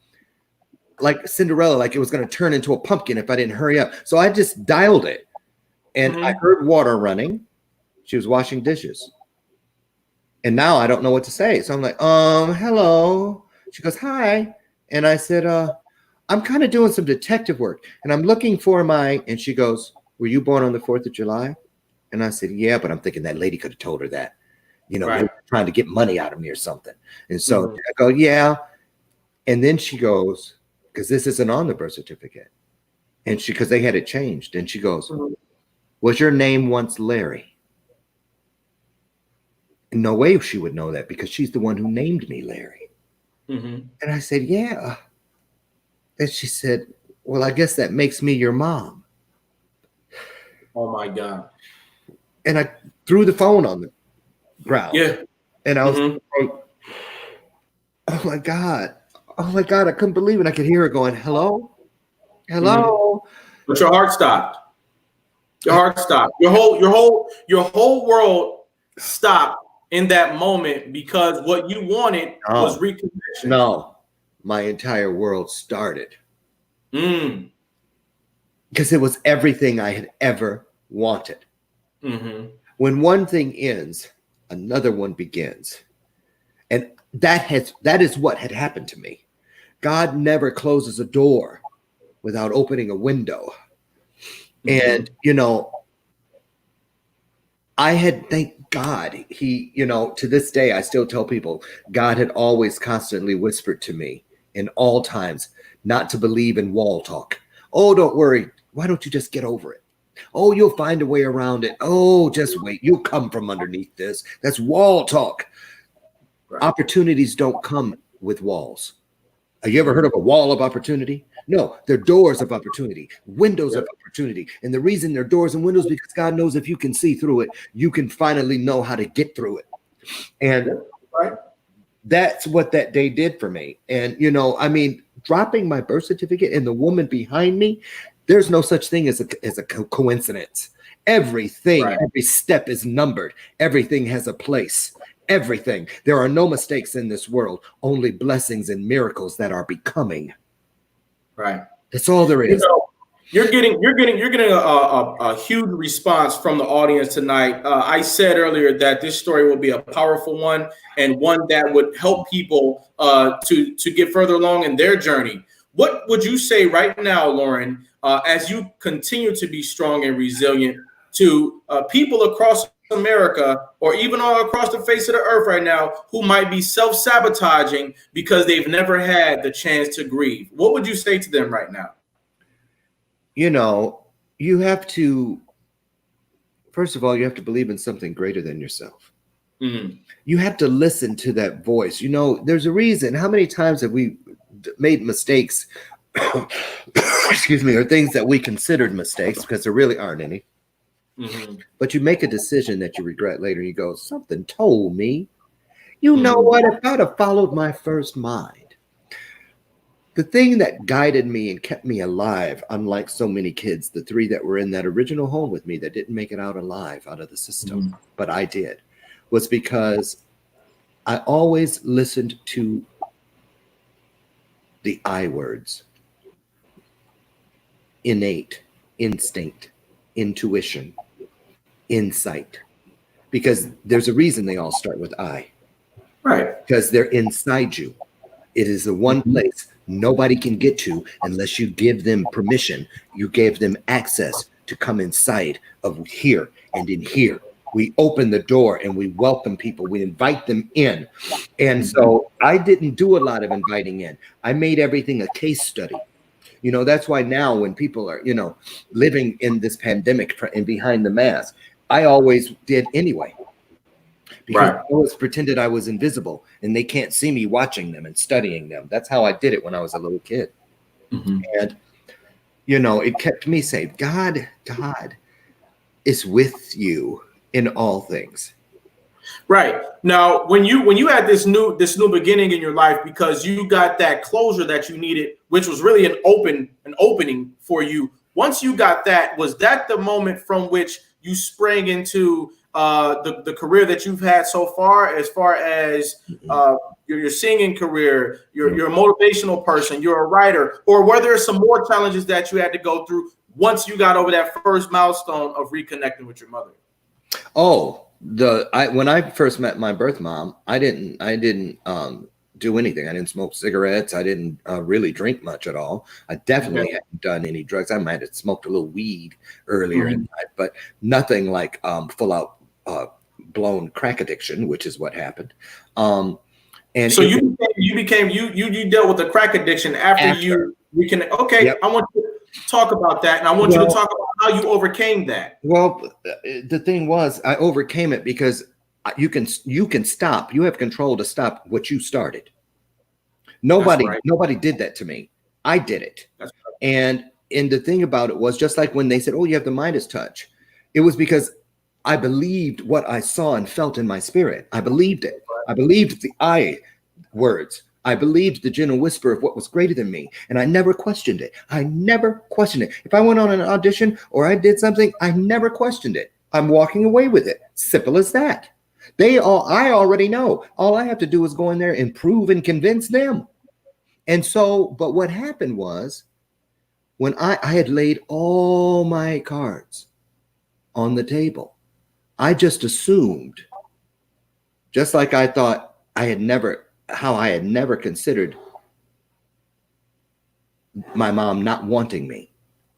Cinderella, like it was going to turn into a pumpkin if I didn't hurry up. So I just dialed it. And I heard water running. She was washing dishes. And now I don't know what to say. So I'm like, hello. She goes, hi. And I said, I'm kind of doing some detective work. And I'm looking for and she goes, were you born on the 4th of July? And I said, yeah, but I'm thinking that lady could have told her that. You know, they were trying to get money out of me or something. And so I go, yeah. And then she goes, because this isn't on the birth certificate. And because they had it changed. And she goes, was your name once Larry? No way she would know that because she's the one who named me Larry. And I said, yeah. And she said, well, I guess that makes me your mom. Oh my God. And I threw the phone on the ground. Yeah. And I was like, oh my God. Oh my God. I couldn't believe it. I could hear her going, hello? Hello. But your heart stopped. Your heart stopped. Your whole world stopped in that moment because what you wanted was reconnection. No, my entire world started. Because it was everything I had ever wanted. When one thing ends, another one begins. And that is what had happened to me. God never closes a door without opening a window. And, you know, I had, thank God, he, you know, to this day, I still tell people, God had always constantly whispered to me, in all times not to believe in wall talk. Oh, don't worry. Why don't you just get over it? Oh, you'll find a way around it. Oh, just wait. You'll come from underneath this. That's wall talk. Right. Opportunities don't come with walls. Have you ever heard of a wall of opportunity? No, they're doors of opportunity, windows of opportunity. And the reason they're doors and windows because God knows if you can see through it, you can finally know how to get through it. And that's what that day did for me. And, you know, I mean, dropping my birth certificate and the woman behind me, there's no such thing as a coincidence. Everything, every step is numbered. Everything has a place. Everything. There are no mistakes in this world, only blessings and miracles that are becoming. Right. That's all there is. You know, you're getting a huge response from the audience tonight. I said earlier that this story will be a powerful one and one that would help people to get further along in their journey. What would you say right now, Lauren, as you continue to be strong and resilient to people across America or even all across the face of the earth right now who might be self-sabotaging because they've never had the chance to grieve? What would you say to them right now? You know, you have to, first of all, you have to believe in something greater than yourself. Mm-hmm. You have to listen to that voice. You know, there's a reason. How many times have we made mistakes, excuse me, or things that we considered mistakes because there really aren't any. Mm-hmm. But you make a decision that you regret later. And you go, something told me, you know what, if I'd have followed my first mind, the thing that guided me and kept me alive, unlike so many kids, the 3 that were in that original home with me that didn't make it out alive out of the system, but I did, was because I always listened to the I words: innate, instinct, intuition, insight, because there's a reason they all start with I. Right. Because they're inside you. It is the one place nobody can get to unless you give them permission. You gave them access to come inside of here and in here. We open the door and we welcome people. We invite them in. And so I didn't do a lot of inviting in. I made everything a case study. You know, that's why now when people are, you know, living in this pandemic and behind the mask, I always did anyway. Because I always pretended I was invisible and they can't see me watching them and studying them. That's how I did it when I was a little kid. Mm-hmm. And, you know, it kept me safe. God is with you in all things. Right. Now, when you had this new beginning in your life, because you got that closure that you needed, which was really an opening for you. Once you got that, was that the moment from which you sprang into the career that you've had so far as your singing career, you're a motivational person, you're a writer, or were there some more challenges that you had to go through once you got over that first milestone of reconnecting with your mother? Oh, when I first met my birth mom, I didn't do anything. I didn't smoke cigarettes. I didn't really drink much at all. I definitely hadn't done any drugs. I might have smoked a little weed earlier in life, but nothing like full out blown crack addiction, which is what happened. And so you dealt with the crack addiction after you reconnect. Okay, yep. I want you to talk about that, and I want you to talk about how you overcame that. Well, the thing was, I overcame it because you can stop. You have control to stop what you started. Nobody did that to me. I did it. That's right. And the thing about it was, just like when they said, "Oh, you have the Midas touch," it was because I believed what I saw and felt in my spirit. I believed it. I believed the I words. I believed the gentle whisper of what was greater than me. And I never questioned it. I never questioned it. If I went on an audition or I did something, I never questioned it. I'm walking away with it. Simple as that. I already know. All I have to do is go in there and prove and convince them. And so, but what happened was, when I had laid all my cards on the table, I just assumed, just like I thought I had never considered my mom not wanting me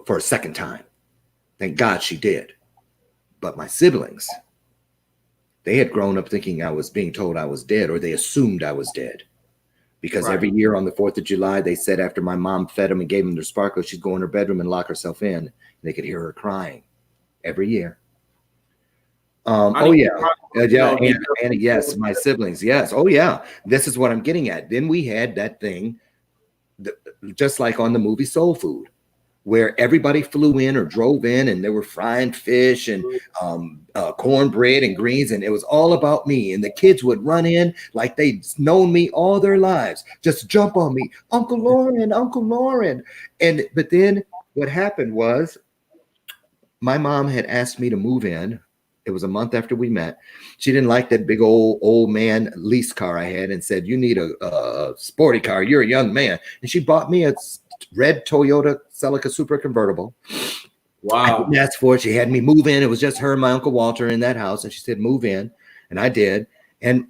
for a second time. Thank God she did. But my siblings, they had grown up thinking I was being told I was dead, or they assumed I was dead, because every year on the 4th of July, they said after my mom fed them and gave them their sparklers, she'd go in her bedroom and lock herself in. And they could hear her crying every year. Oh yeah, and yes, my siblings, yes. Oh yeah, this is what I'm getting at. Then we had that thing, just like on the movie Soul Food, where everybody flew in or drove in, and they were frying fish and cornbread and greens, and it was all about me. And the kids would run in like they'd known me all their lives, just jump on me, Uncle Lauren, Uncle Lauren. But then what happened was, my mom had asked me to move in. It was a month after we met. She didn't like that big old man lease car I had and said, you need a sporty car. You're a young man. And she bought me a red Toyota Celica Super convertible. Wow. I didn't ask for it. She had me move in. It was just her and my Uncle Walter in that house. And she said, move in. And I did. And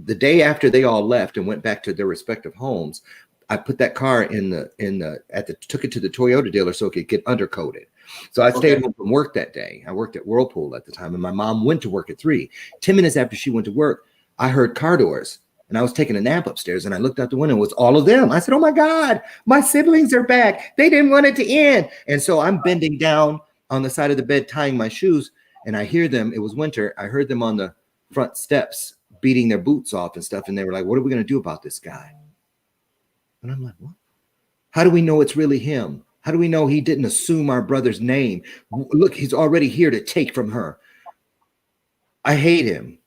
the day after they all left and went back to their respective homes, I put that car took it to the Toyota dealer so it could get undercoated. So I stayed home from work that day. I worked at Whirlpool at the time, and my mom went to work at 3. 10 minutes after she went to work, I heard car doors, and I was taking a nap upstairs, and I looked out the window. It was all of them. I said, oh my God, my siblings are back. They didn't want it to end. And so I'm bending down on the side of the bed, tying my shoes, and I hear them. It was winter. I heard them on the front steps beating their boots off and stuff, and they were like, what are we going to do about this guy? And I'm like, what? How do we know it's really him? How do we know he didn't assume our brother's name? Look, he's already here to take from her. I hate him.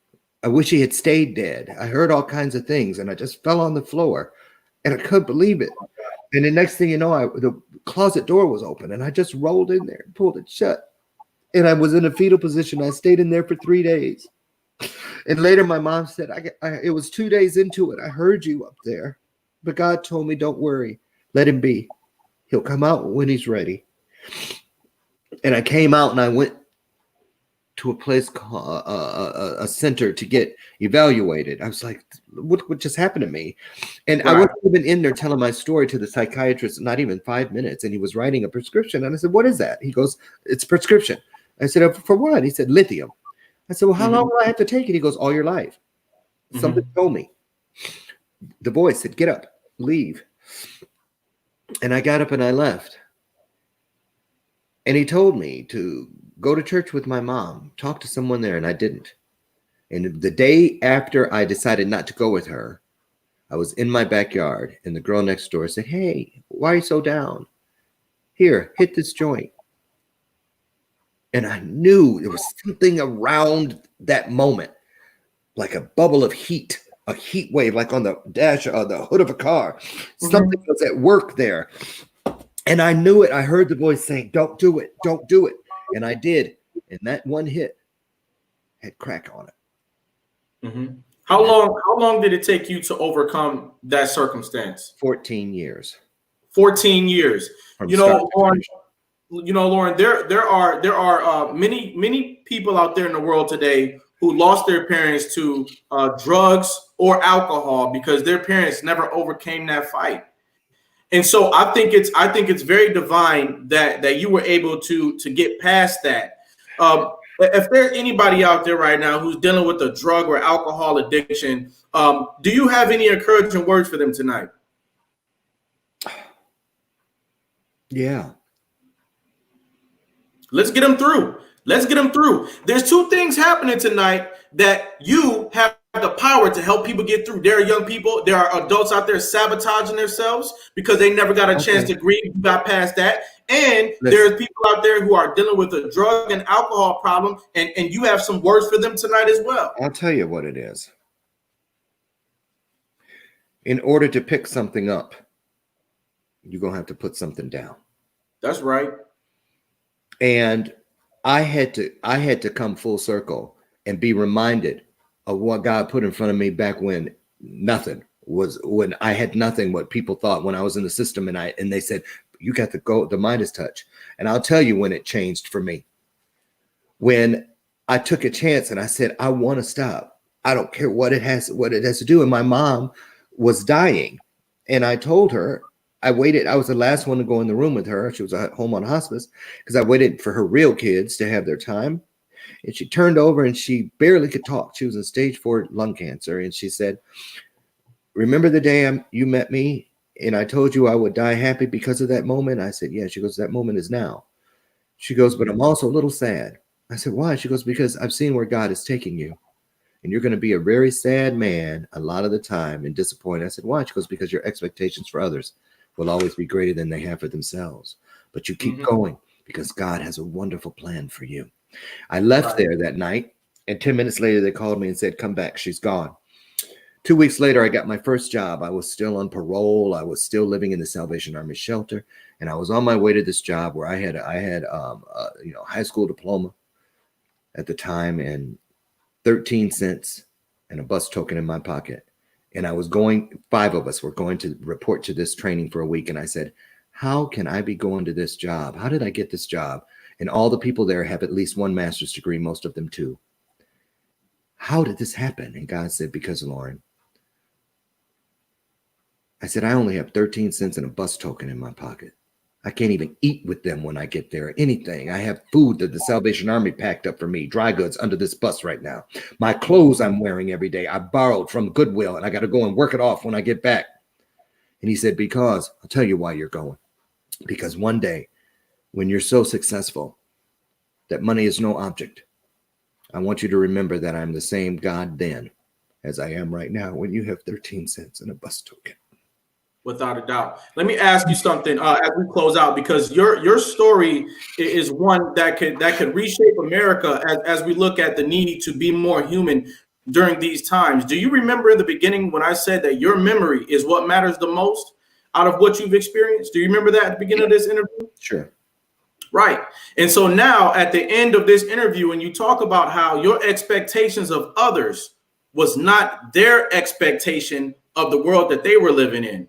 I wish he had stayed dead. I heard all kinds of things, and I just fell on the floor, and I couldn't believe it. And the next thing you know, the closet door was open, and I just rolled in there and pulled it shut. And I was in a fetal position. I stayed in there for 3 days. And later my mom said, it was 2 days into it. I heard you up there, but God told me, don't worry, let him be. He'll come out when he's ready. And I came out and I went to a place called a center to get evaluated. I was like, what just happened to me? And I wasn't even in there telling my story to the psychiatrist, not even 5 minutes. And he was writing a prescription. And I said, what is that? He goes, it's prescription. I said, for what? He said, lithium. I said, well, how long will I have to take it? He goes, all your life. Something told me. The voice said, get up, leave. And I got up and I left. And he told me to go to church with my mom, talk to someone there, and I didn't. And the day after I decided not to go with her, I was in my backyard, and the girl next door said, hey, why are you so down? Here, hit this joint. And I knew there was something around that moment, like a bubble of heat. A heat wave, like on the dash or the hood of a car. Something was at work there. And I knew it. I heard the voice saying, don't do it. Don't do it. And I did. And that one hit had crack on it. How long did it take you to overcome that circumstance? 14 years. 14 years. Lauren, there are many people out there in the world today who lost their parents to drugs or alcohol because their parents never overcame that fight. And so I think it's very divine that you were able to get past that. If there's anybody out there right now who's dealing with a drug or alcohol addiction, do you have any encouraging words for them tonight? Yeah. Let's get them through. Let's get them through. There's 2 things happening tonight that you have the power to help people get through. There are young people, there are adults out there sabotaging themselves because they never got a chance to grieve. You got past that. And there's people out there who are dealing with a drug and alcohol problem, and you have some words for them tonight as well. I'll tell you what it is. In order to pick something up, you're going to have to put something down. That's right. And I had to come full circle and be reminded of what God put in front of me back when I had nothing, what people thought when I was in the system. And they said, you got to go, the Midas touch. And I'll tell you when it changed for me. When I took a chance and I said, I want to stop. I don't care what it has to do. And my mom was dying. And I told her, I waited. I was the last one to go in the room with her. She was at home on hospice because I waited for her real kids to have their time. And she turned over and she barely could talk. She was in stage 4 lung cancer. And she said, remember the day you met me and I told you I would die happy because of that moment? I said, yeah. She goes, that moment is now. She goes, but I'm also a little sad. I said, why? She goes, because I've seen where God is taking you. And you're going to be a very sad man a lot of the time and disappointed. I said, why? She goes, because your expectations for others will always be greater than they have for themselves. But you keep going because God has a wonderful plan for you. I left there that night, and 10 minutes later, they called me and said, come back. She's gone. 2 weeks later, I got my first job. I was still on parole. I was still living in the Salvation Army shelter, and I was on my way to this job where I had high school diploma at the time and 13 cents and a bus token in my pocket. And I was going, 5 of us were going to report to this training for a week. And I said, how can I be going to this job? How did I get this job? And all the people there have at least 1 master's degree, most of them 2. How did this happen? And God said, because Lauren. I said, I only have 13 cents and a bus token in my pocket. I can't even eat with them when I get there. Anything. I have food that the Salvation Army packed up for me, dry goods under this bus right now. My clothes I'm wearing every day, I borrowed from Goodwill, and I got to go and work it off when I get back. And he said, because I'll tell you why you're going. Because one day when you're so successful that money is no object, I want you to remember that I'm the same God then as I am right now when you have 13 cents and a bus token. Without a doubt. Let me ask you something as we close out, because your story is one that could reshape America as we look at the need to be more human during these times. Do you remember in the beginning when I said that your memory is what matters the most out of what you've experienced? Do you remember that at the beginning of this interview? Sure. Right. And so now at the end of this interview, when you talk about how your expectations of others was not their expectation of the world that they were living in.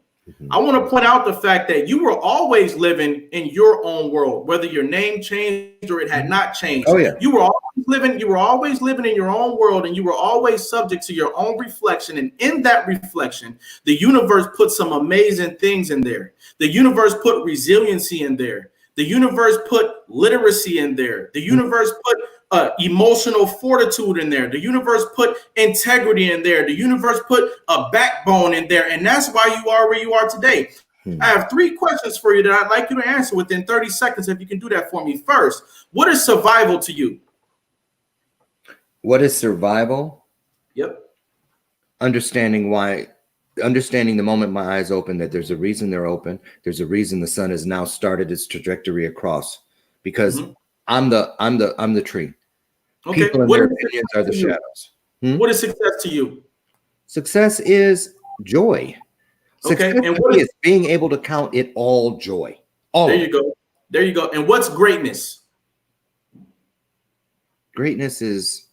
I want to point out the fact that you were always living in your own world, whether your name changed or it had not changed. Oh, yeah. You were always living in your own world, and you were always subject to your own reflection. And in that reflection, the universe put some amazing things in there. The universe put resiliency in there. The universe put literacy in there. The universe put emotional fortitude in there. The universe put integrity in there. The universe put a backbone in there. And that's why you are where you are today. I have 3 questions for you that I'd like you to answer within 30 seconds, if you can do that for me. First, what is survival to you? What is survival? Yep. Understanding the moment my eyes open, that there's a reason they're open. There's a reason the sun has now started its trajectory across, because I'm the tree. Okay. People and their opinions are the shadows. What is success to you? Success is joy. Success and what is being able to count it all joy. There you go. There you go. And what's greatness? Greatness is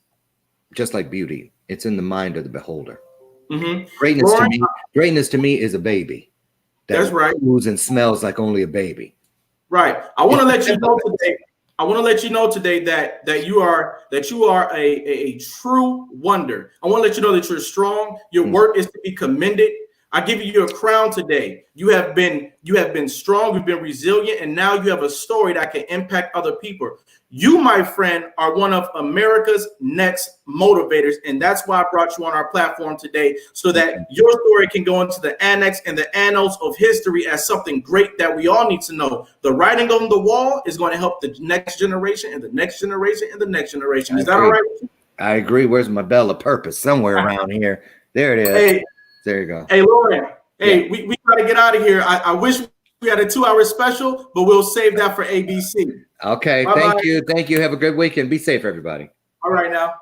just like beauty. It's in the mind of the beholder. Greatness to me is a baby. That's right. Moves and smells like only a baby. Right. I want to let you know today. I want to let you know today that you are a true wonder. I want to let you know that you're strong. Your work is to be commended. I give you a crown today. You have been strong. You've been resilient, and now you have a story that can impact other people. You, my friend, are one of America's next motivators, and that's why I brought you on our platform today, so that your story can go into the annex and the annals of history as something great that we all need to know. The writing on the wall is going to help the next generation and the next generation and the next generation. Is that all right with you? I agree. Where's my bell of purpose? Somewhere around here. There it is. Hey, there you go. Hey, Lauren. Hey, we got to get out of here. I wish we had a 2-hour special, but we'll save that for ABC. Okay. Thank you. Thank you. Have a good weekend. Be safe, everybody. All right now.